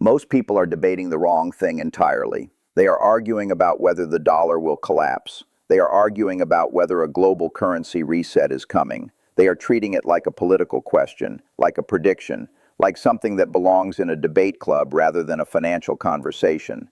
Most people are debating the wrong thing entirely. They are arguing about whether the dollar will collapse. They are arguing about whether a global currency reset is coming. They are treating it like a political question, like a prediction, like something that belongs in a debate club rather than a financial conversation.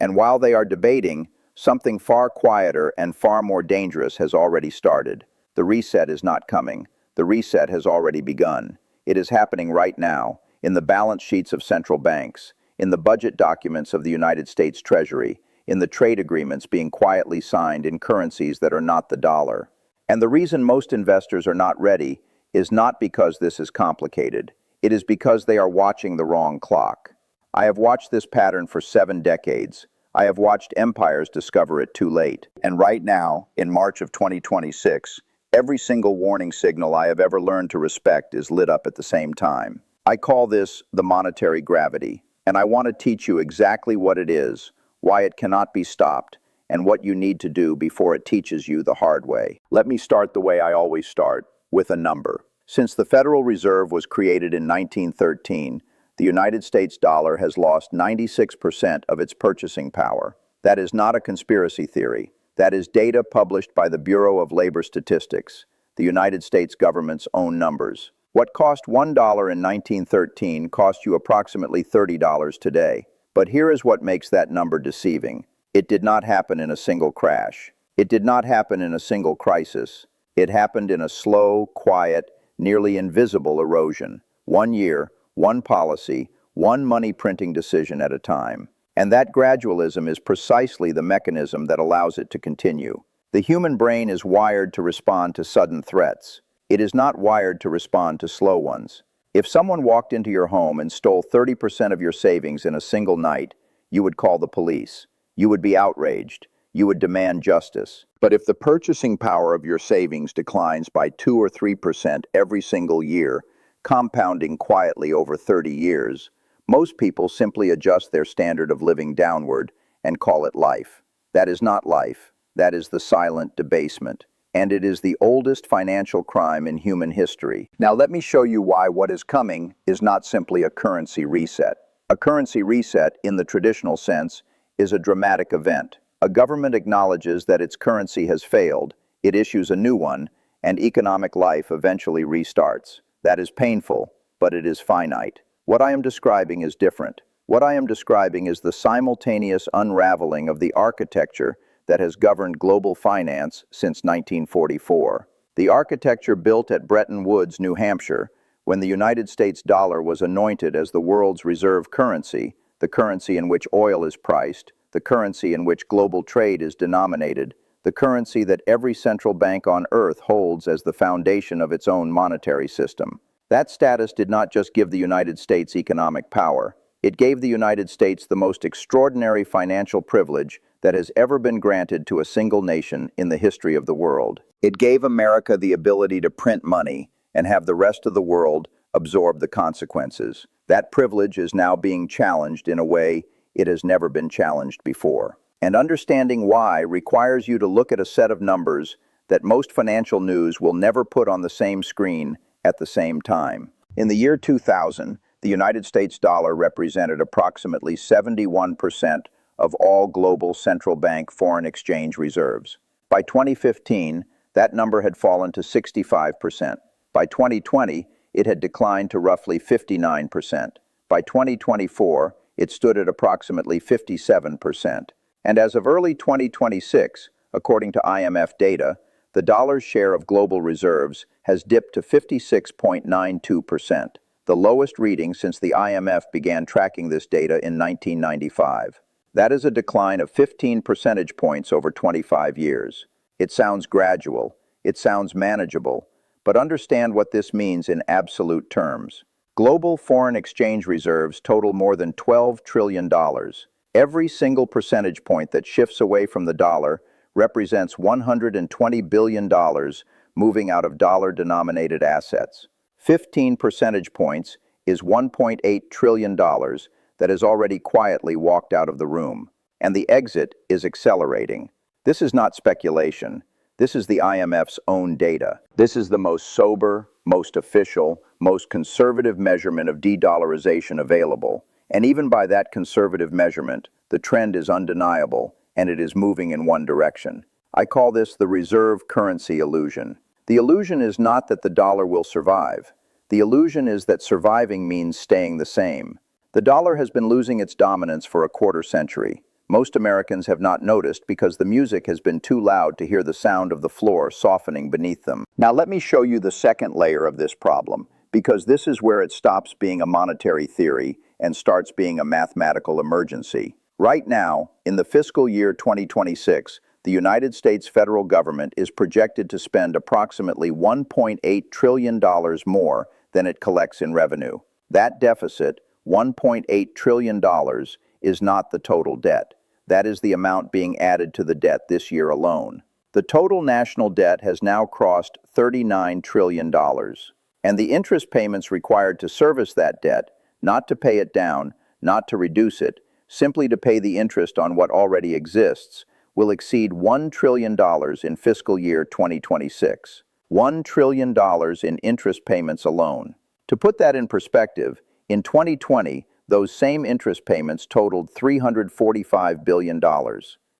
And while they are debating, something far quieter and far more dangerous has already started. The reset is not coming. The reset has already begun. It is happening right now, in the balance sheets of central banks, in the budget documents of the United States Treasury, in the trade agreements being quietly signed in currencies that are not the dollar. And the reason most investors are not ready is not because this is complicated. It is because they are watching the wrong clock. I have watched this pattern for 7 decades. I have watched empires discover it too late. And right now, in March of 2026, every single warning signal I have ever learned to respect is lit up at the same time. I call this the monetary gravity, and I want to teach you exactly what it is, why it cannot be stopped, and what you need to do before it teaches you the hard way. Let me start the way I always start, with a number. Since the Federal Reserve was created in 1913, the United States dollar has lost 96% of its purchasing power. That is not a conspiracy theory. That is data published by the Bureau of Labor Statistics, the United States government's own numbers. What cost $1 in 1913 cost you approximately $30 today. But here is what makes that number deceiving. It did not happen in a single crash. It did not happen in a single crisis. It happened in a slow, quiet, nearly invisible erosion. 1 year, one policy, one money printing decision at a time. And that gradualism is precisely the mechanism that allows it to continue. The human brain is wired to respond to sudden threats. It is not wired to respond to slow ones. If someone walked into your home and stole 30% of your savings in a single night, you would call the police. You would be outraged. You would demand justice. But if the purchasing power of your savings declines by 2 or 3% every single year, compounding quietly over 30 years, most people simply adjust their standard of living downward and call it life. That is not life. That is the silent debasement. And it is the oldest financial crime in human history. Now let me show you why what is coming is not simply a currency reset. A currency reset, in the traditional sense, is a dramatic event. A government acknowledges that its currency has failed, it issues a new one, and economic life eventually restarts. That is painful, but it is finite. What I am describing is different. What I am describing is the simultaneous unraveling of the architecture that has governed global finance since 1944. The architecture built at Bretton Woods, New Hampshire, when the United States dollar was anointed as the world's reserve currency, the currency in which oil is priced, the currency in which global trade is denominated, the currency that every central bank on earth holds as the foundation of its own monetary system. That status did not just give the United States economic power. It gave the United States the most extraordinary financial privilege that has ever been granted to a single nation in the history of the world. It gave America the ability to print money and have the rest of the world absorb the consequences. That privilege is now being challenged in a way it has never been challenged before. And understanding why requires you to look at a set of numbers that most financial news will never put on the same screen at the same time. In the year 2000, the United States dollar represented approximately 71% of all global central bank foreign exchange reserves. By 2015, that number had fallen to 65%. By 2020, it had declined to roughly 59%. By 2024, it stood at approximately 57%. And as of early 2026, according to IMF data, the dollar's share of global reserves has dipped to 56.92%, the lowest reading since the IMF began tracking this data in 1995. That is a decline of 15 percentage points over 25 years. It sounds gradual, it sounds manageable, but understand what this means in absolute terms. Global foreign exchange reserves total more than $12 trillion. Every single percentage point that shifts away from the dollar represents $120 billion moving out of dollar-denominated assets. 15 percentage points is $1.8 trillion that has already quietly walked out of the room, and the exit is accelerating. This is not speculation. This is the IMF's own data. This is the most sober, most official, most conservative measurement of de-dollarization available, And even by that conservative measurement, the trend is undeniable, and it is moving in one direction. I call this the reserve currency illusion. The illusion is not that the dollar will survive. The illusion is that surviving means staying the same. The dollar has been losing its dominance for a quarter century. Most Americans have not noticed because the music has been too loud to hear the sound of the floor softening beneath them. Now let me show you the second layer of this problem, because this is where it stops being a monetary theory and starts being a mathematical emergency. Right now, in the fiscal year 2026, the United States federal government is projected to spend approximately $1.8 trillion more than it collects in revenue. That deficit, $1.8 trillion, is not the total debt. That is the amount being added to the debt this year alone. The total national debt has now crossed $39 trillion, and the interest payments required to service that debt, not to pay it down, not to reduce it, simply to pay the interest on what already exists, will exceed $1 trillion in fiscal year 2026. $1 trillion in interest payments alone. To put that in perspective, in 2020, those same interest payments totaled $345 billion.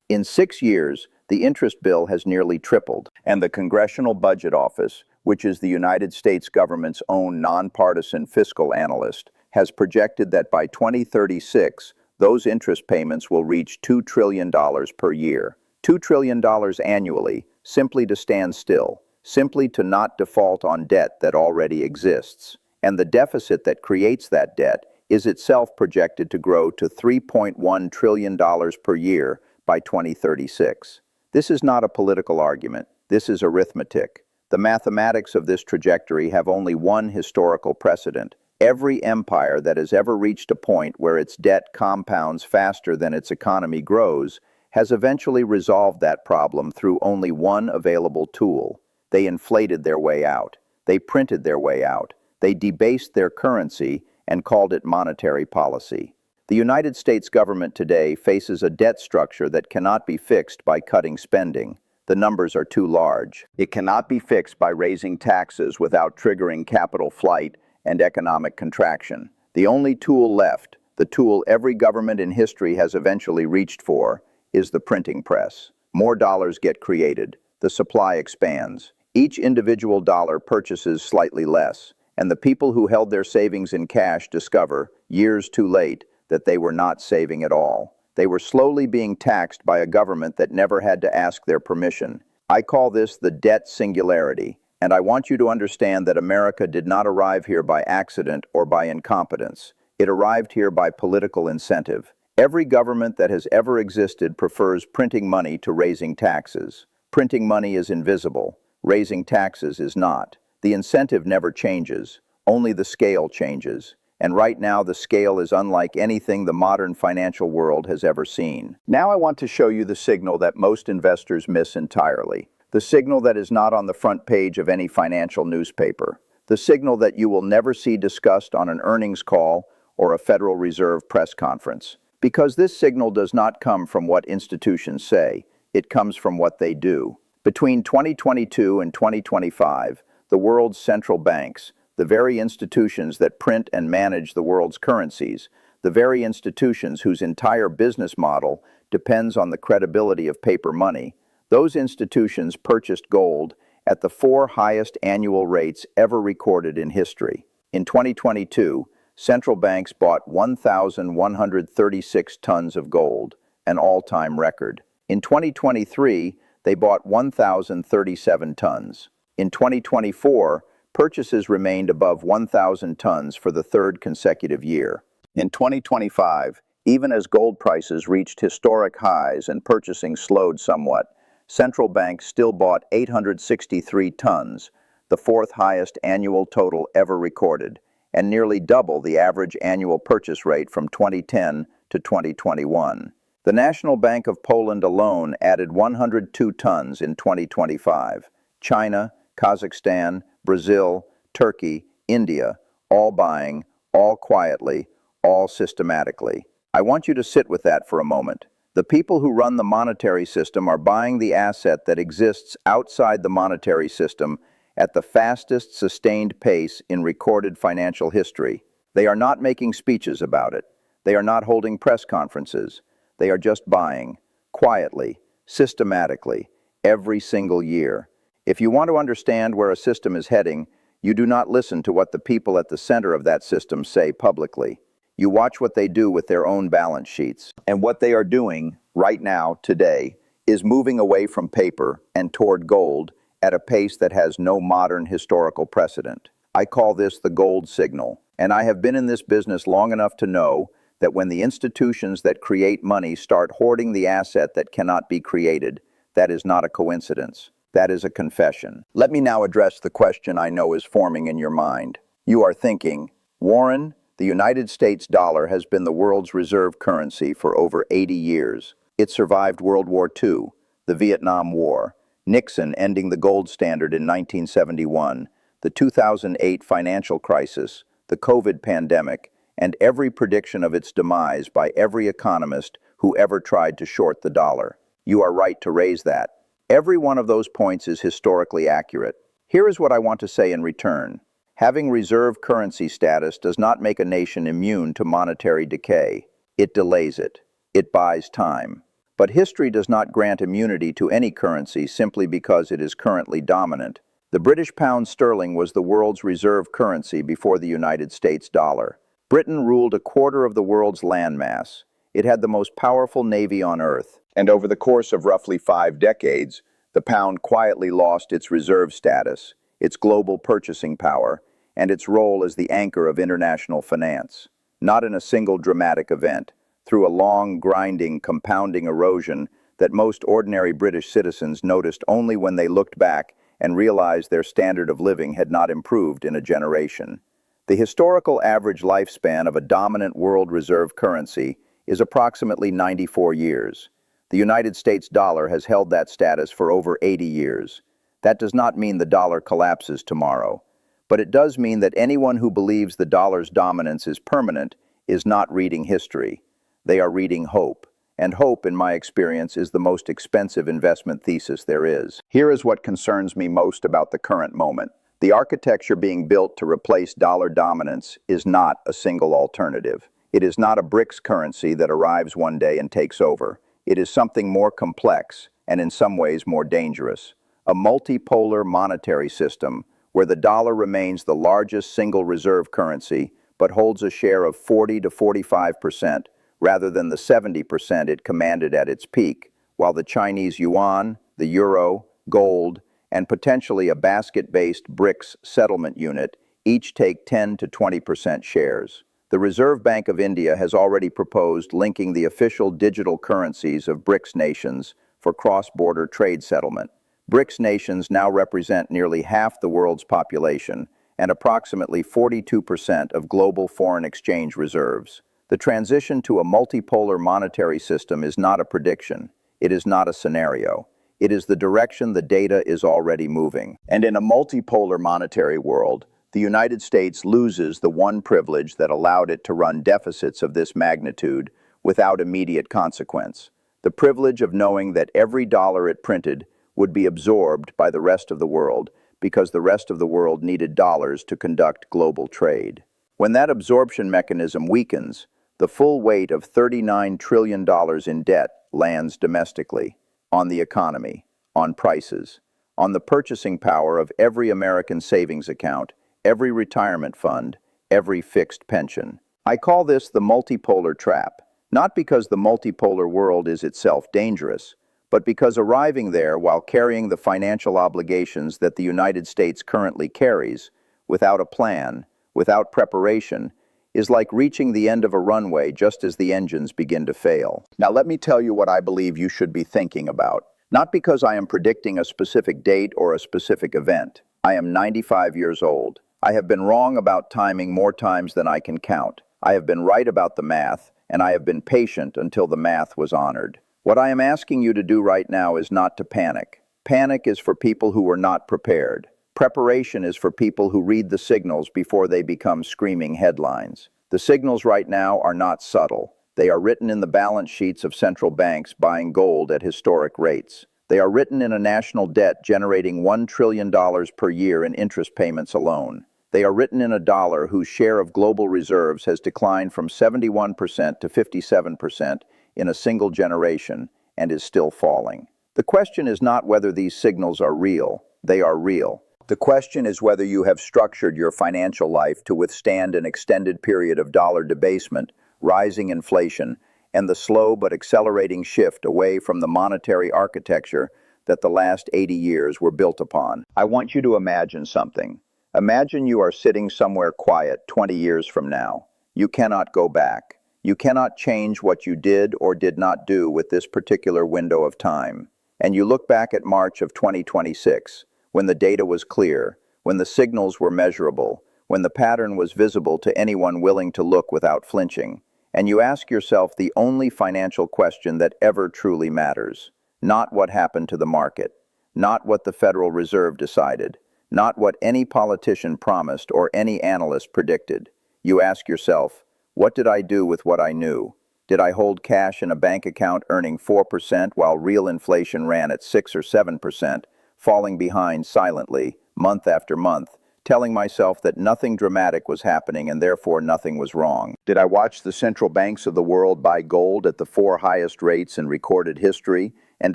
In 6 years, the interest bill has nearly tripled, and the Congressional Budget Office, which is the United States government's own nonpartisan fiscal analyst, has projected that by 2036, those interest payments will reach $2 trillion per year. $2 trillion annually, simply to stand still, simply to not default on debt that already exists. And the deficit that creates that debt is itself projected to grow to $3.1 trillion per year by 2036. This is not a political argument. This is arithmetic. The mathematics of this trajectory have only one historical precedent. Every empire that has ever reached a point where its debt compounds faster than its economy grows has eventually resolved that problem through only one available tool. They inflated their way out. They printed their way out. They debased their currency and called it monetary policy. The United States government today faces a debt structure that cannot be fixed by cutting spending. The numbers are too large. It cannot be fixed by raising taxes without triggering capital flight and economic contraction. The only tool left, the tool every government in history has eventually reached for, is the printing press. More dollars get created. The supply expands. Each individual dollar purchases slightly less, and the people who held their savings in cash discover, years too late, that they were not saving at all. They were slowly being taxed by a government that never had to ask their permission. I call this the debt singularity, and I want you to understand that America did not arrive here by accident or by incompetence. It arrived here by political incentive. Every government that has ever existed prefers printing money to raising taxes. Printing money is invisible. Raising taxes is not. The incentive never changes. Only the scale changes. And right now the scale is unlike anything the modern financial world has ever seen. Now I want to show you the signal that most investors miss entirely. The signal that is not on the front page of any financial newspaper. The signal that you will never see discussed on an earnings call or a Federal Reserve press conference. Because this signal does not come from what institutions say, it comes from what they do. Between 2022 and 2025, the world's central banks, the very institutions that print and manage the world's currencies, the very institutions whose entire business model depends on the credibility of paper money, those institutions purchased gold at the 4 highest annual rates ever recorded in history. In 2022, central banks bought 1,136 tons of gold, an all-time record. In 2023, they bought 1,037 tons. In 2024, purchases remained above 1,000 tons for the third consecutive year. In 2025, even as gold prices reached historic highs and purchasing slowed somewhat, central banks still bought 863 tons, the 4th highest annual total ever recorded, and nearly double the average annual purchase rate from 2010 to 2021. The National Bank of Poland alone added 102 tons in 2025. China, Kazakhstan, Brazil, Turkey, India, all buying, all quietly, all systematically. I want you to sit with that for a moment. The people who run the monetary system are buying the asset that exists outside the monetary system at the fastest sustained pace in recorded financial history. They are not making speeches about it. They are not holding press conferences. They are just buying, quietly, systematically, every single year. If you want to understand where a system is heading, you do not listen to what the people at the center of that system say publicly. You watch what they do with their own balance sheets. And what they are doing right now, today, is moving away from paper and toward gold at a pace that has no modern historical precedent. I call this the gold signal. And I have been in this business long enough to know that when the institutions that create money start hoarding the asset that cannot be created, that is not a coincidence. That is a confession. Let me now address the question I know is forming in your mind. You are thinking, Warren, the United States dollar has been the world's reserve currency for over 80 years. It survived World War II, the Vietnam War, Nixon ending the gold standard in 1971, the 2008 financial crisis, the COVID pandemic, and every prediction of its demise by every economist who ever tried to short the dollar. You are right to raise that. Every one of those points is historically accurate. Here is what I want to say in return. Having reserve currency status does not make a nation immune to monetary decay. It delays it. It buys time. But history does not grant immunity to any currency simply because it is currently dominant. The British pound sterling was the world's reserve currency before the United States dollar. Britain ruled a quarter of the world's landmass. It had the most powerful navy on earth. And over the course of roughly 5 decades, the pound quietly lost its reserve status, its global purchasing power, and its role as the anchor of international finance. Not in a single dramatic event, through a long, grinding, compounding erosion that most ordinary British citizens noticed only when they looked back and realized their standard of living had not improved in a generation. The historical average lifespan of a dominant world reserve currency is approximately 94 years. The United States dollar has held that status for over 80 years. That does not mean the dollar collapses tomorrow, but it does mean that anyone who believes the dollar's dominance is permanent is not reading history. They are reading hope. And hope, in my experience, is the most expensive investment thesis there is. Here is what concerns me most about the current moment. The architecture being built to replace dollar dominance is not a single alternative. It is not a BRICS currency that arrives one day and takes over. It is something more complex and in some ways more dangerous. A multipolar monetary system where the dollar remains the largest single reserve currency but holds a share of 40 to 45%, rather than the 70% it commanded at its peak, while the Chinese yuan, the euro, gold, and potentially a basket-based BRICS settlement unit each take 10 to 20% shares. The Reserve Bank of India has already proposed linking the official digital currencies of BRICS nations for cross-border trade settlement. BRICS nations now represent nearly half the world's population and approximately 42% of global foreign exchange reserves. The transition to a multipolar monetary system is not a prediction. It is not a scenario. It is the direction the data is already moving. And in a multipolar monetary world, the United States loses the one privilege that allowed it to run deficits of this magnitude without immediate consequence. The privilege of knowing that every dollar it printed would be absorbed by the rest of the world because the rest of the world needed dollars to conduct global trade. When that absorption mechanism weakens, the full weight of $39 trillion in debt lands domestically, on the economy, on prices, on the purchasing power of every American savings account, every retirement fund, every fixed pension. I call this the multipolar trap, not because the multipolar world is itself dangerous, but because arriving there while carrying the financial obligations that the United States currently carries, without a plan, without preparation, is like reaching the end of a runway just as the engines begin to fail. Now let me tell you what I believe you should be thinking about. Not because I am predicting a specific date or a specific event. I am 95 years old. I have been wrong about timing more times than I can count. I have been right about the math, and I have been patient until the math was honored. What I am asking you to do right now is not to panic. Panic is for people who are not prepared. Preparation is for people who read the signals before they become screaming headlines. The signals right now are not subtle. They are written in the balance sheets of central banks buying gold at historic rates. They are written in a national debt generating $1 trillion per year in interest payments alone. They are written in a dollar whose share of global reserves has declined from 71% to 57% in a single generation and is still falling. The question is not whether these signals are real. They are real. The question is whether you have structured your financial life to withstand an extended period of dollar debasement, rising inflation, and the slow but accelerating shift away from the monetary architecture that the last 80 years were built upon. I want you to imagine something. Imagine you are sitting somewhere quiet 20 years from now. You cannot go back. You cannot change what you did or did not do with this particular window of time. And you look back at March of 2026, when the data was clear, when the signals were measurable, when the pattern was visible to anyone willing to look without flinching, and you ask yourself the only financial question that ever truly matters. Not what happened to the market, not what the Federal Reserve decided, not what any politician promised or any analyst predicted. You ask yourself, what did I do with what I knew? Did I hold cash in a bank account earning 4% while real inflation ran at 6 or 7%, falling behind silently, month after month, telling myself that nothing dramatic was happening and therefore nothing was wrong? Did I watch the central banks of the world buy gold at the 4 highest rates in recorded history and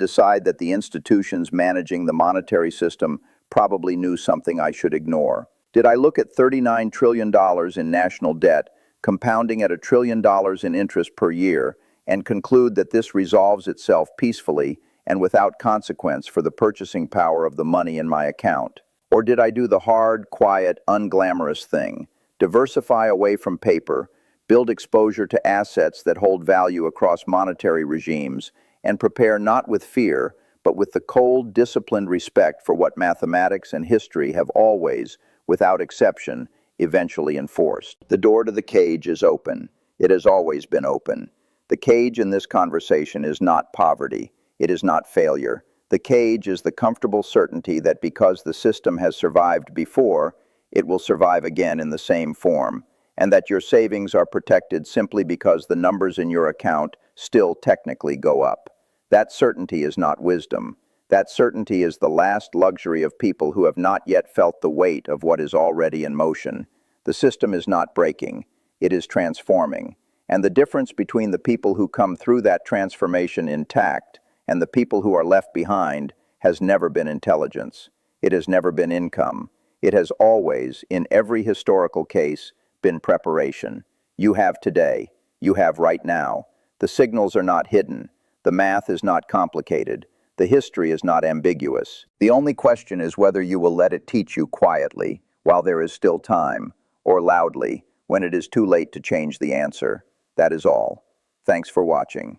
decide that the institutions managing the monetary system probably knew something I should ignore? Did I look at $39 trillion in national debt, compounding at $1 trillion in interest per year, and conclude that this resolves itself peacefully and without consequence for the purchasing power of the money in my account? Or did I do the hard, quiet, unglamorous thing, diversify away from paper, build exposure to assets that hold value across monetary regimes, and prepare not with fear, but with the cold, disciplined respect for what mathematics and history have always, without exception, eventually enforced? The door to the cage is open. It has always been open. The cage in this conversation is not poverty. It is not failure. The cage is the comfortable certainty that because the system has survived before, it will survive again in the same form, and that your savings are protected simply because the numbers in your account still technically go up. That certainty is not wisdom. That certainty is the last luxury of people who have not yet felt the weight of what is already in motion. The system is not breaking. It is transforming. And the difference between the people who come through that transformation intact and the people who are left behind has never been intelligence. It has never been income. It has always, in every historical case, been preparation. You have today. You have right now. The signals are not hidden. The math is not complicated. The history is not ambiguous. The only question is whether you will let it teach you quietly, while there is still time, or loudly, when it is too late to change the answer. That is all. Thanks for watching.